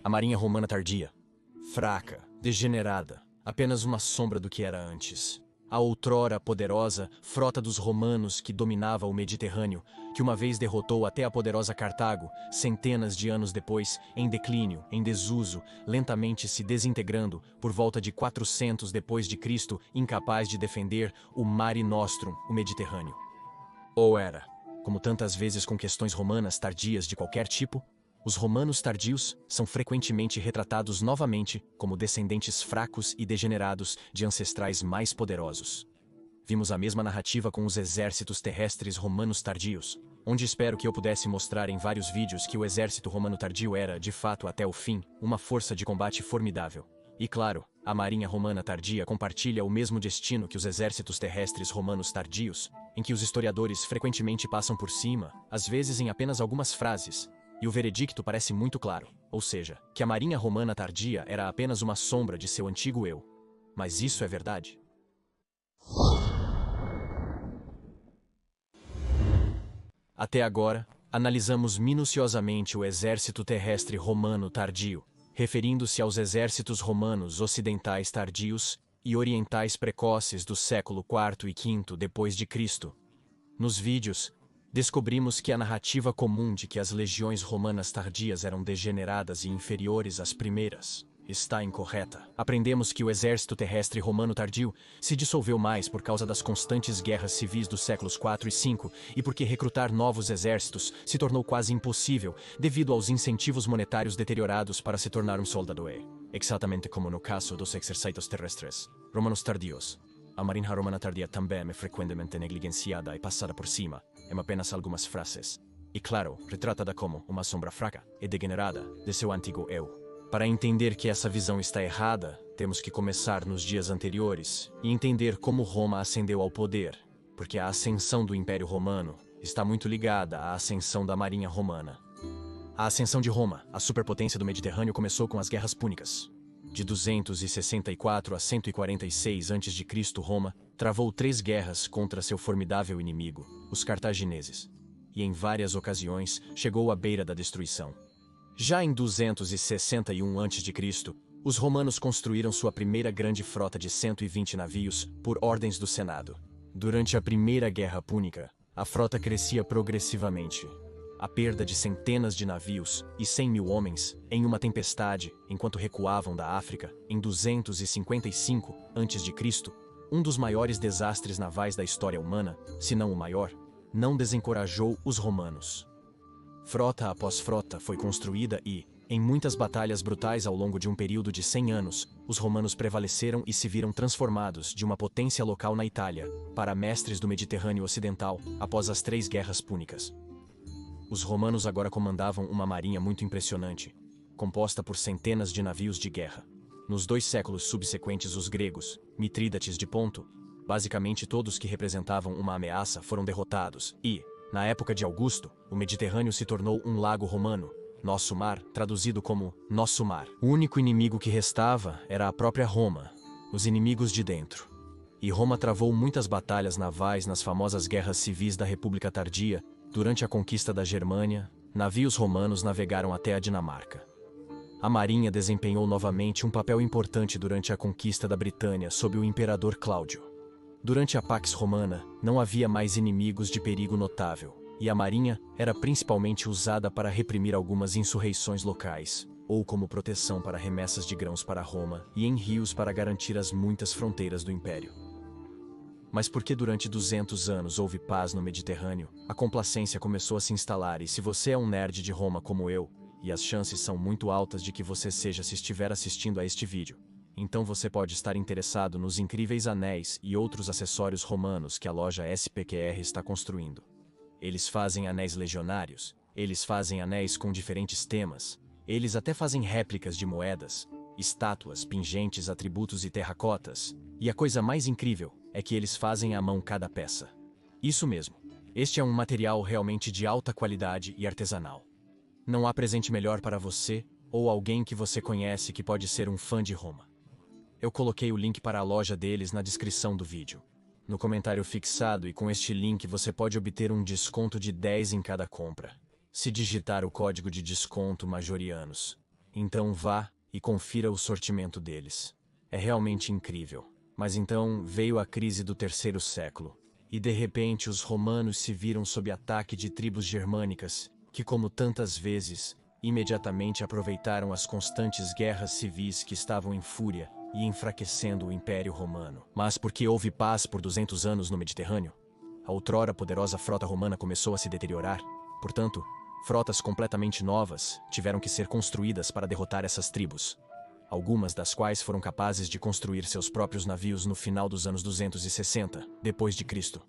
A marinha romana tardia. Fraca, degenerada, apenas uma sombra do que era antes. A outrora poderosa frota dos romanos que dominava o Mediterrâneo, que uma vez derrotou até a poderosa Cartago, centenas de anos depois, em declínio, em desuso, lentamente se desintegrando, por volta de 400 depois de Cristo, incapaz de defender o Mare Nostrum, o Mediterrâneo. Ou era, como tantas vezes com questões romanas tardias de qualquer tipo, os romanos tardios são frequentemente retratados novamente como descendentes fracos e degenerados de ancestrais mais poderosos. Vimos a mesma narrativa com os exércitos terrestres romanos tardios, onde espero que eu pudesse mostrar em vários vídeos que o exército romano tardio era, de fato até o fim, uma força de combate formidável. E claro, a marinha romana tardia compartilha o mesmo destino que os exércitos terrestres romanos tardios, em que os historiadores frequentemente passam por cima, às vezes em apenas algumas frases. E o veredicto parece muito claro, ou seja, que a marinha romana tardia era apenas uma sombra de seu antigo eu. Mas isso é verdade? Até agora, analisamos minuciosamente o exército terrestre romano tardio, referindo-se aos exércitos romanos ocidentais tardios e orientais precoces do século IV e V depois de Cristo. Nos vídeos, descobrimos que a narrativa comum de que as legiões romanas tardias eram degeneradas e inferiores às primeiras está incorreta. Aprendemos que o exército terrestre romano tardio se dissolveu mais por causa das constantes guerras civis dos séculos IV e V e porque recrutar novos exércitos se tornou quase impossível devido aos incentivos monetários deteriorados para se tornar um soldado. Exatamente como no caso dos exércitos terrestres romanos tardios. A marinha romana tardia também é frequentemente negligenciada e passada por cima, em apenas algumas frases. E claro, retratada como uma sombra fraca e degenerada de seu antigo eu. Para entender que essa visão está errada, temos que começar nos dias anteriores e entender como Roma ascendeu ao poder, porque a ascensão do Império Romano está muito ligada à ascensão da Marinha Romana. A ascensão de Roma, a superpotência do Mediterrâneo, começou com as Guerras Púnicas. De 264 a 146 a.C., Roma travou 3 guerras contra seu formidável inimigo, os cartagineses, e em várias ocasiões chegou à beira da destruição. Já em 261 a.C., os romanos construíram sua primeira grande frota de 120 navios por ordens do Senado. Durante a Primeira Guerra Púnica, a frota crescia progressivamente. A perda de centenas de navios e 100.000 homens em uma tempestade enquanto recuavam da África em 255 a.C., um dos maiores desastres navais da história humana, se não o maior, não desencorajou os romanos. Frota após frota foi construída e, em muitas batalhas brutais ao longo de um período de 100 anos, os romanos prevaleceram e se viram transformados de uma potência local na Itália para mestres do Mediterrâneo Ocidental após as 3 guerras púnicas. Os romanos agora comandavam uma marinha muito impressionante, composta por centenas de navios de guerra. Nos 2 séculos subsequentes, os gregos, Mitrídates de Ponto, basicamente todos que representavam uma ameaça, foram derrotados e, na época de Augusto, o Mediterrâneo se tornou um lago romano, Nosso Mar, traduzido como Nosso Mar. O único inimigo que restava era a própria Roma, os inimigos de dentro. E Roma travou muitas batalhas navais nas famosas guerras civis da República Tardia. Durante a conquista da Germânia, navios romanos navegaram até a Dinamarca. A marinha desempenhou novamente um papel importante durante a conquista da Britânia sob o imperador Cláudio. Durante a Pax Romana, não havia mais inimigos de perigo notável, e a marinha era principalmente usada para reprimir algumas insurreições locais, ou como proteção para remessas de grãos para Roma e em rios para garantir as muitas fronteiras do império. Mas porque durante 200 anos houve paz no Mediterrâneo, a complacência começou a se instalar e se você é um nerd de Roma como eu, e as chances são muito altas de que você seja se estiver assistindo a este vídeo, então você pode estar interessado nos incríveis anéis e outros acessórios romanos que a loja SPQR está construindo. Eles fazem anéis legionários, eles fazem anéis com diferentes temas, eles até fazem réplicas de moedas, estátuas, pingentes, atributos e terracotas, e a coisa mais incrível é que eles fazem à mão cada peça. Isso mesmo, este é um material realmente de alta qualidade e artesanal. Não há presente melhor para você ou alguém que você conhece que pode ser um fã de Roma. Eu coloquei o link para a loja deles na descrição do vídeo, no comentário fixado, e com este link você pode obter um desconto de 10 em cada compra, se digitar o código de desconto Majorianos. Então vá e confira o sortimento deles. É realmente incrível. Mas então veio a crise do terceiro século, e de repente os romanos se viram sob ataque de tribos germânicas, que, como tantas vezes, imediatamente aproveitaram as constantes guerras civis que estavam em fúria e enfraquecendo o Império Romano. Mas porque houve paz por 200 anos no Mediterrâneo, a outrora poderosa frota romana começou a se deteriorar. Portanto, frotas completamente novas tiveram que ser construídas para derrotar essas tribos, algumas das quais foram capazes de construir seus próprios navios no final dos anos 260 depois de Cristo.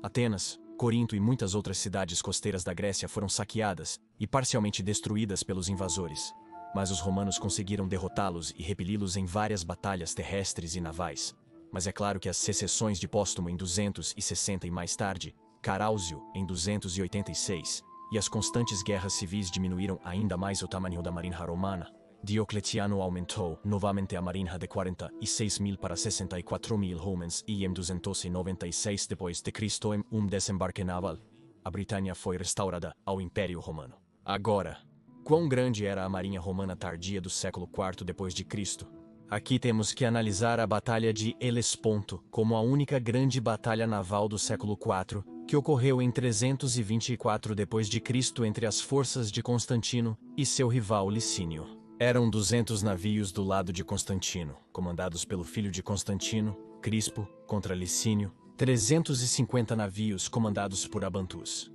Atenas, Corinto e muitas outras cidades costeiras da Grécia foram saqueadas e parcialmente destruídas pelos invasores, mas os romanos conseguiram derrotá-los e repeli-los em várias batalhas terrestres e navais. Mas é claro que as secessões de Póstumo em 260 e mais tarde, Caráusio em 286, e as constantes guerras civis diminuíram ainda mais o tamanho da marinha romana. Diocletiano aumentou novamente a marinha de 46.000 para 64.000 homens e em 296 depois de Cristo em desembarque naval, a Britânia foi restaurada ao Império Romano. Agora, quão grande era a marinha romana tardia do século IV depois de Cristo? Aqui temos que analisar a Batalha de Helesponto como a única grande batalha naval do século IV, que ocorreu em 324 depois de Cristo entre as forças de Constantino e seu rival Licínio. Eram 200 navios do lado de Constantino, comandados pelo filho de Constantino, Crispo, contra Licínio, 350 navios comandados por Abantus.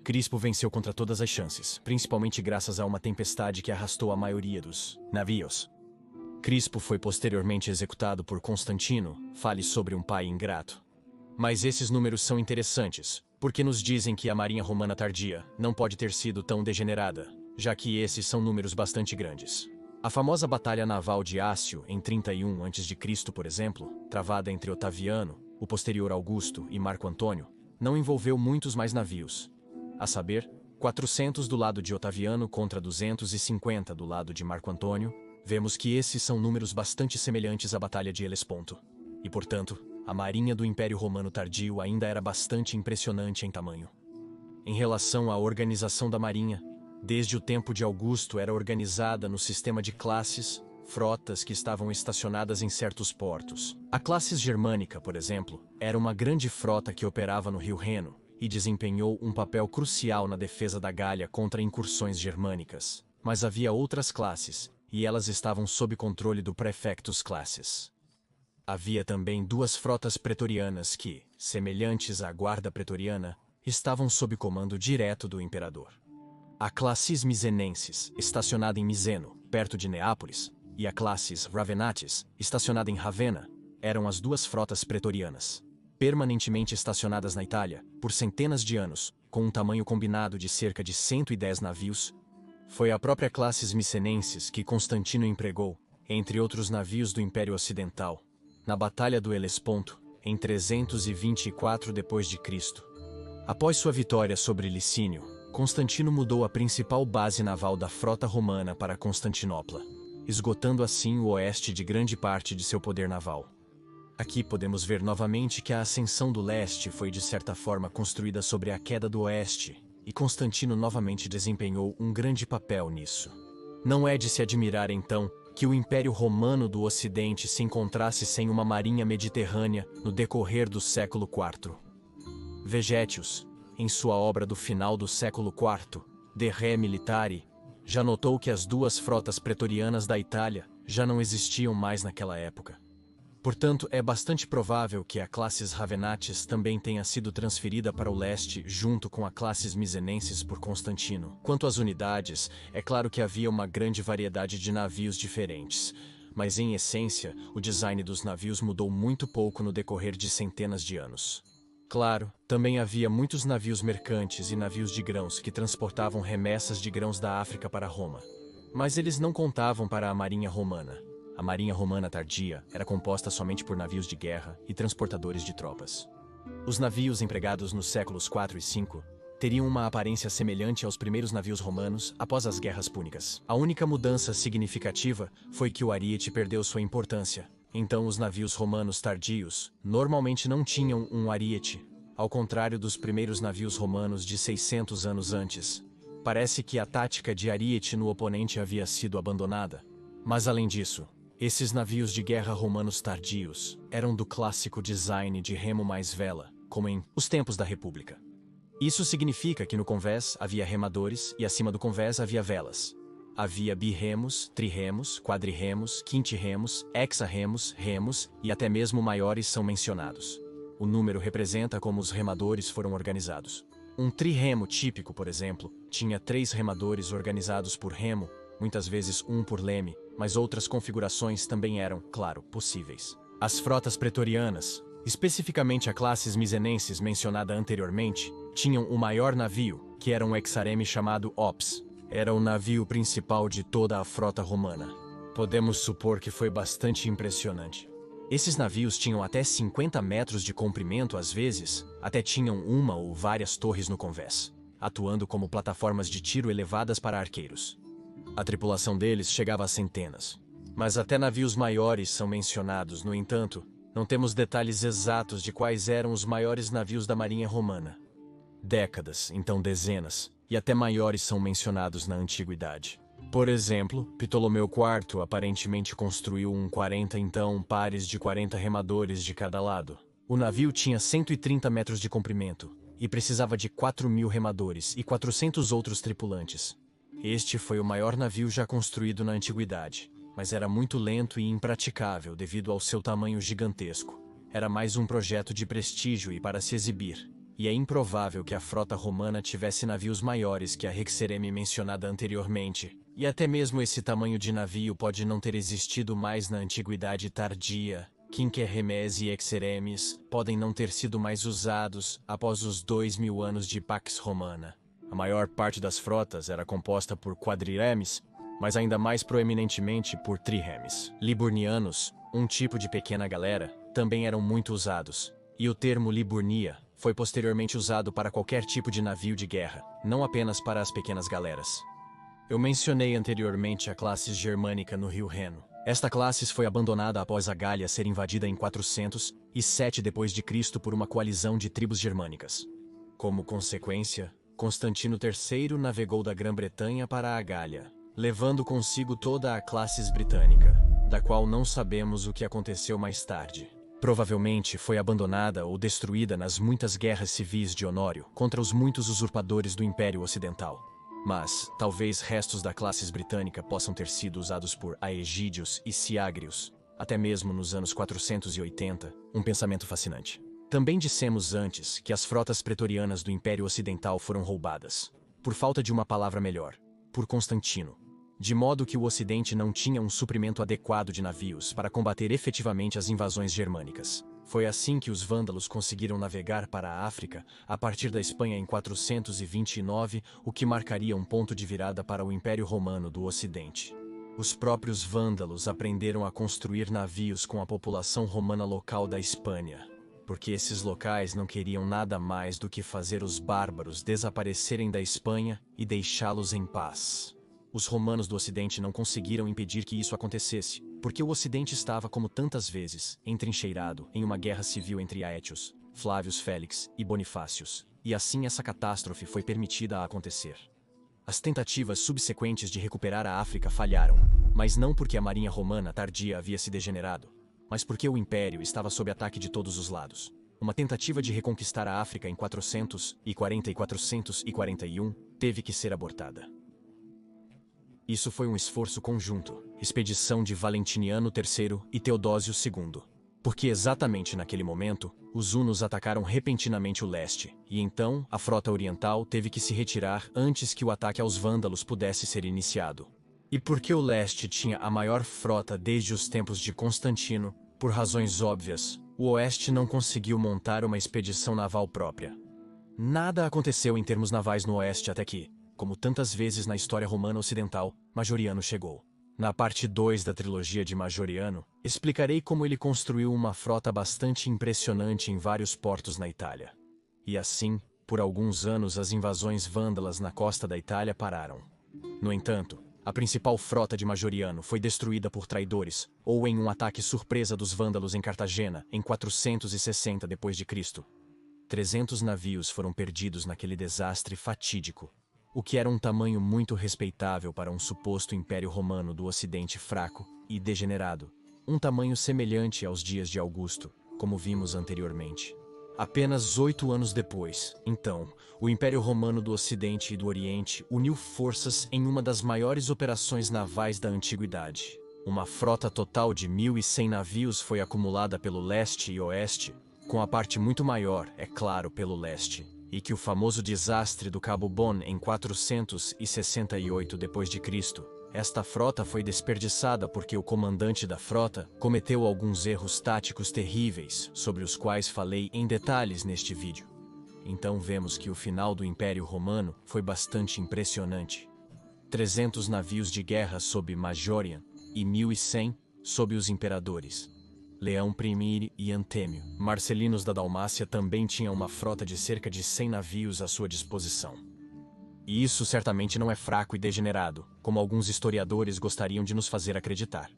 Crispo venceu contra todas as chances, principalmente graças a uma tempestade que arrastou a maioria dos navios. Crispo foi posteriormente executado por Constantino, fale sobre um pai ingrato. Mas esses números são interessantes, porque nos dizem que a marinha romana tardia não pode ter sido tão degenerada, já que esses são números bastante grandes. A famosa Batalha Naval de Ácio, em 31 a.C., por exemplo, travada entre Otaviano, o posterior Augusto e Marco Antônio, não envolveu muitos mais navios. A saber, 400 do lado de Otaviano contra 250 do lado de Marco Antônio. Vemos que esses são números bastante semelhantes à Batalha de Helesponto. E, portanto, a marinha do Império Romano tardio ainda era bastante impressionante em tamanho. Em relação à organização da marinha, desde o tempo de Augusto era organizada no sistema de classes, frotas que estavam estacionadas em certos portos. A classe germânica, por exemplo, era uma grande frota que operava no rio Reno e desempenhou um papel crucial na defesa da Gália contra incursões germânicas. Mas havia outras classes, e elas estavam sob controle do Praefectus Classes. Havia também duas frotas pretorianas que, semelhantes à guarda pretoriana, estavam sob comando direto do imperador. A Classis Misenensis, estacionada em Miseno, perto de Neápolis, e a Classis Ravenatis, estacionada em Ravenna, eram as duas frotas pretorianas, permanentemente estacionadas na Itália, por centenas de anos, com um tamanho combinado de cerca de 110 navios. Foi a própria Classis Misenensis que Constantino empregou, entre outros navios do Império Ocidental, na Batalha do Helesponto, em 324 d.C. Após sua vitória sobre Licínio, Constantino mudou a principal base naval da frota romana para Constantinopla, esgotando assim o oeste de grande parte de seu poder naval. Aqui podemos ver novamente que a ascensão do leste foi de certa forma construída sobre a queda do oeste, e Constantino novamente desempenhou um grande papel nisso. Não é de se admirar, então, que o Império Romano do Ocidente se encontrasse sem uma marinha mediterrânea no decorrer do século IV. Vegetius, em sua obra do final do século IV, De Re Militari, já notou que as duas frotas pretorianas da Itália já não existiam mais naquela época. Portanto, é bastante provável que a Classis Ravenatis também tenha sido transferida para o leste junto com a Classis Misenensis por Constantino. Quanto às unidades, é claro que havia uma grande variedade de navios diferentes, mas em essência, o design dos navios mudou muito pouco no decorrer de centenas de anos. Claro, também havia muitos navios mercantes e navios de grãos que transportavam remessas de grãos da África para Roma. Mas eles não contavam para a marinha romana. A marinha romana tardia era composta somente por navios de guerra e transportadores de tropas. Os navios empregados nos séculos IV e V teriam uma aparência semelhante aos primeiros navios romanos após as guerras púnicas. A única mudança significativa foi que o ariete perdeu sua importância. Então os navios romanos tardios normalmente não tinham um ariete, ao contrário dos primeiros navios romanos de 600 anos antes. Parece que a tática de ariete no oponente havia sido abandonada. Mas além disso, esses navios de guerra romanos tardios eram do clássico design de remo mais vela, como em Os Tempos da República. Isso significa que no convés havia remadores e acima do convés havia velas. Havia birremos, trirremos, quadrirremos, quintirremos, hexarremos, remos e até mesmo maiores são mencionados. O número representa como os remadores foram organizados. Um trirremo típico, por exemplo, tinha 3 remadores organizados por remo, muitas vezes um por leme, mas outras configurações também eram, claro, possíveis. As frotas pretorianas, especificamente a classes misenenses mencionada anteriormente, tinham o maior navio, que era um hexareme chamado Ops. Era o navio principal de toda a frota romana. Podemos supor que foi bastante impressionante. Esses navios tinham até 50 metros de comprimento às vezes, até tinham uma ou várias torres no convés, atuando como plataformas de tiro elevadas para arqueiros. A tripulação deles chegava a centenas. Mas até navios maiores são mencionados, no entanto, não temos detalhes exatos de quais eram os maiores navios da marinha romana. Décadas, então dezenas, e até maiores são mencionados na antiguidade. Por exemplo, Ptolomeu IV aparentemente construiu 40 pares de 40 remadores de cada lado. O navio tinha 130 metros de comprimento e precisava de 4.000 remadores e 400 outros tripulantes. Este foi o maior navio já construído na antiguidade, mas era muito lento e impraticável devido ao seu tamanho gigantesco. Era mais um projeto de prestígio e para se exibir. E é improvável que a frota romana tivesse navios maiores que a Hexereme mencionada anteriormente. E até mesmo esse tamanho de navio pode não ter existido mais na antiguidade tardia. Quinquerremes e Hexeremes podem não ter sido mais usados após os 2.000 anos de Pax Romana. A maior parte das frotas era composta por quadriremes, mas ainda mais proeminentemente por trirremes. Liburnianos, um tipo de pequena galera, também eram muito usados. E o termo Liburnia foi posteriormente usado para qualquer tipo de navio de guerra, não apenas para as pequenas galeras. Eu mencionei anteriormente a classe germânica no rio Reno. Esta classe foi abandonada após a Gália ser invadida em 407 d.C. por uma coalizão de tribos germânicas. Como consequência, Constantino III navegou da Grã-Bretanha para a Gália, levando consigo toda a classe britânica, da qual não sabemos o que aconteceu mais tarde. Provavelmente foi abandonada ou destruída nas muitas guerras civis de Honório contra os muitos usurpadores do Império Ocidental. Mas, talvez restos da classe britânica possam ter sido usados por Aegídios e Siagrios, até mesmo nos anos 480, um pensamento fascinante. Também dissemos antes que as frotas pretorianas do Império Ocidental foram roubadas, por falta de uma palavra melhor, por Constantino. De modo que o Ocidente não tinha um suprimento adequado de navios para combater efetivamente as invasões germânicas. Foi assim que os vândalos conseguiram navegar para a África a partir da Espanha em 429, o que marcaria um ponto de virada para o Império Romano do Ocidente. Os próprios vândalos aprenderam a construir navios com a população romana local da Espanha, porque esses locais não queriam nada mais do que fazer os bárbaros desaparecerem da Espanha e deixá-los em paz. Os romanos do Ocidente não conseguiram impedir que isso acontecesse, porque o Ocidente estava, como tantas vezes, entrincheirado em uma guerra civil entre Aétios, Flávios Félix e Bonifácios, e assim essa catástrofe foi permitida a acontecer. As tentativas subsequentes de recuperar a África falharam, mas não porque a marinha romana tardia havia se degenerado, mas porque o Império estava sob ataque de todos os lados. Uma tentativa de reconquistar a África em 440 e 441 teve que ser abortada. Isso foi um esforço conjunto, expedição de Valentiniano III e Teodósio II. Porque exatamente naquele momento, os hunos atacaram repentinamente o leste, e então a frota oriental teve que se retirar antes que o ataque aos vândalos pudesse ser iniciado. E porque o leste tinha a maior frota desde os tempos de Constantino, por razões óbvias, o oeste não conseguiu montar uma expedição naval própria. Nada aconteceu em termos navais no oeste até que, como tantas vezes na história romana ocidental, Majoriano chegou. Na parte 2 da trilogia de Majoriano, explicarei como ele construiu uma frota bastante impressionante em vários portos na Itália. E assim, por alguns anos as invasões vândalas na costa da Itália pararam. No entanto, a principal frota de Majoriano foi destruída por traidores, ou em um ataque surpresa dos vândalos em Cartagena, em 460 d.C. 300 navios foram perdidos naquele desastre fatídico. o que era um tamanho muito respeitável para um suposto Império Romano do Ocidente fraco e degenerado, um tamanho semelhante aos dias de Augusto, como vimos anteriormente. Apenas 8 anos depois, então, o Império Romano do Ocidente e do Oriente uniu forças em uma das maiores operações navais da Antiguidade. Uma frota total de 1.100 navios foi acumulada pelo leste e oeste, com a parte muito maior, é claro, pelo leste, e que o famoso desastre do Cabo Bon em 468 d.C., esta frota foi desperdiçada porque o comandante da frota cometeu alguns erros táticos terríveis, sobre os quais falei em detalhes neste vídeo. Então vemos que o final do Império Romano foi bastante impressionante. 300 navios de guerra sob Majorian e 1.100 sob os imperadores Leão I e Antêmio. Marcelinos da Dalmácia também tinha uma frota de cerca de 100 navios à sua disposição. E isso certamente não é fraco e degenerado, como alguns historiadores gostariam de nos fazer acreditar.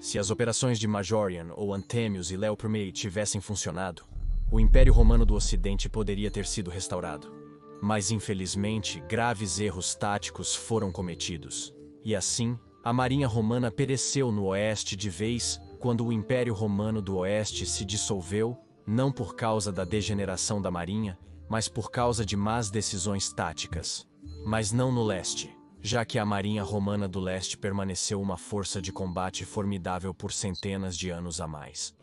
Se as operações de Majorian ou Antêmios e Léo I tivessem funcionado, o Império Romano do Ocidente poderia ter sido restaurado. Mas infelizmente, graves erros táticos foram cometidos. E assim, a Marinha Romana pereceu no Oeste de vez quando o Império Romano do Oeste se dissolveu, não por causa da degeneração da Marinha, mas por causa de más decisões táticas. Mas não no leste, já que a Marinha Romana do Leste permaneceu uma força de combate formidável por centenas de anos a mais.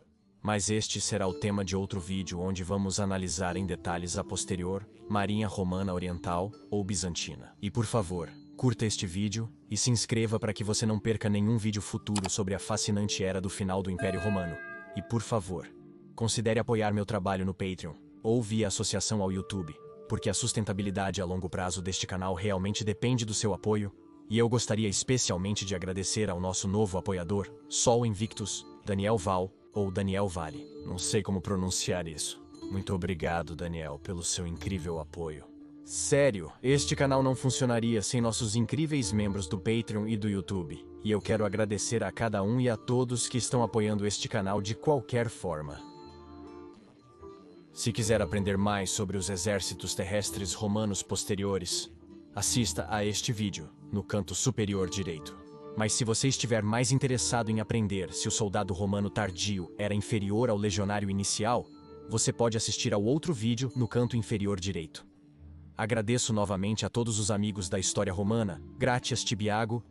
Mas este será o tema de outro vídeo onde vamos analisar em detalhes a posterior Marinha Romana Oriental ou Bizantina. E por favor, curta este vídeo e se inscreva para que você não perca nenhum vídeo futuro sobre a fascinante era do final do Império Romano. E por favor, considere apoiar meu trabalho no Patreon ou via associação ao YouTube, porque a sustentabilidade a longo prazo deste canal realmente depende do seu apoio, e eu gostaria especialmente de agradecer ao nosso novo apoiador, Sol Invictus, Daniel Val, ou Daniel Vale. Não sei como pronunciar isso. Muito obrigado, Daniel, pelo seu incrível apoio. Sério, este canal não funcionaria sem nossos incríveis membros do Patreon e do YouTube, e eu quero agradecer a cada um e a todos que estão apoiando este canal de qualquer forma. Se quiser aprender mais sobre os exércitos terrestres romanos posteriores, assista a este vídeo, no canto superior direito. Mas se você estiver mais interessado em aprender se o soldado romano tardio era inferior ao legionário inicial, você pode assistir ao outro vídeo no canto inferior direito. Agradeço novamente a todos os amigos da história romana, Gratias Tibiago,